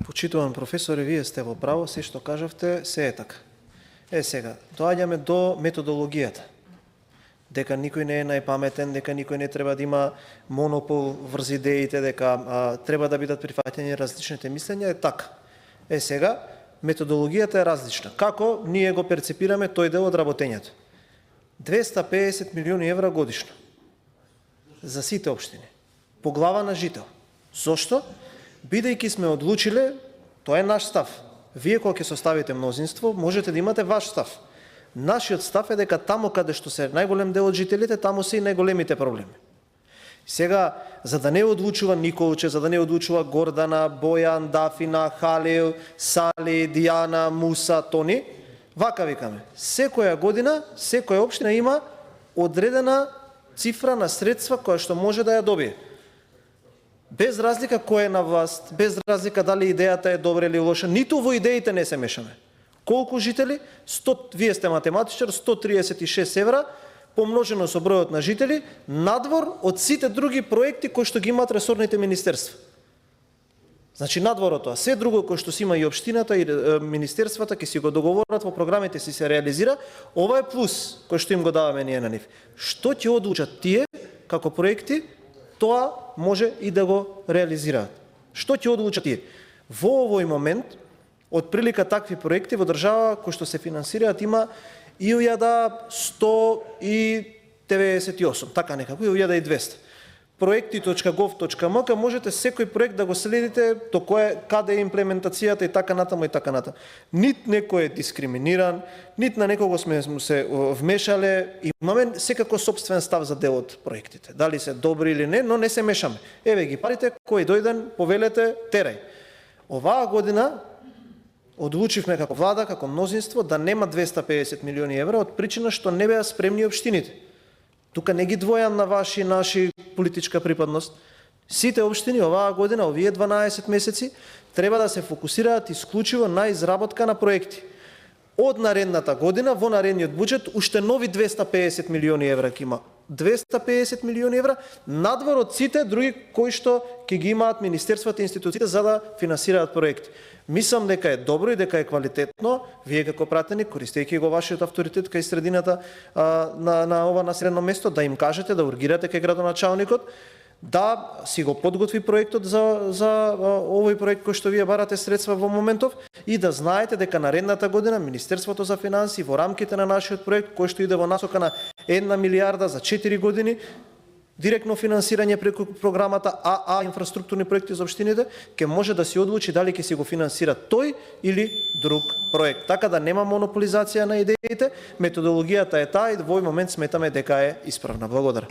Почитуван професоре, вие сте во право, се што кажавте, се е така. Сега, доаѓаме до методологијата. Дека никој не е најпаметен, дека никој не треба да има монопол врз идеите, дека треба да бидат прифаќани различните мислења, е така. Сега, методологијата е различна. Како ние го перцепираме тој дел од работењето? 250 милиони евра годишно за сите општини, по глава на жител. Зошто? Бидејќи сме одлучиле, тоа е наш став. Вие кога ќе составите мнозинство, можете да имате ваш став. Нашиот став е дека таму каде што се најголем дел од жителите, таму се и најголемите проблеми. Сега, за да не одлучува Николче, за да не одлучува Гордана, Бојан, Дафина, Халил, Сали, Дијана, Муса, Тони, вака викаме. Секоја година, секоја општина има одредена цифра на средства која што може да ја добие. Без разлика кој е на власт, без разлика дали идејата е добра или лоша, ниту во идеите не се мешаме. Колку жители? 100, вие сте математичар, 136 евра, помножено со бројот на жители, надвор од сите други проекти кои што ги имаат ресорните министерства. Значи, надвор од тоа, се друго кој што си има и општината и министерствата, ќе си го договорат во програмите си се реализира, ова е плюс кој што им го даваме ние на нив. Што ќе одлучат тие како проекти, тоа може и да го реализираат. Што ќе одлучат тие? Во овој момент, од прилика такви проекти во држава кои што се финансираат има 1198, така некако, 1200. Проекти.gov.mk можете секој проект да го следите до каде е имплементацијата и така натаму и така натаму. Нит некој е дискриминиран, нит на некого сме се вмешале, имаме секако собствен став за дел од проектите. Дали се добри или не, но не се мешаме. Еве ги парите, кој дојден, повелете, терај. Оваа година одлучивме како влада, како мнозинство, да нема 250 милиони евра од причина што не беа спремни општините. Тука не ги двојам на ваши и наши политичка припадност. Сите општини оваа година, овие 12 месеци, треба да се фокусираат исклучиво на изработка на проекти. Од наредната година, во наредниот буџет, уште нови 250 милиони евра ќе има. 250 милиони евра надвор од сите други кои што ќе ги имаат министерствата и институциите за да финансираат проекти. Мислам дека е добро и дека е квалитетно, вие како пратеник, користејќи го вашиот авторитет кај средината на ова населено место, да им кажете, да ургирате кај градоначалникот, да си го подготви проектот за овој проект кој што вие барате средства во моментов и да знаете дека наредната година Министерството за финансии во рамките на нашиот проект кој што иде во насока на 1 милиарда за 4 години, директно финансирање преку програмата АА инфраструктурни проекти за општините, ќе може да се одлучи дали ќе си го финансира тој или друг проект. Така да нема монополизација на идеите, методологијата е таа и во овој момент сметаме дека е исправна. Благодарам.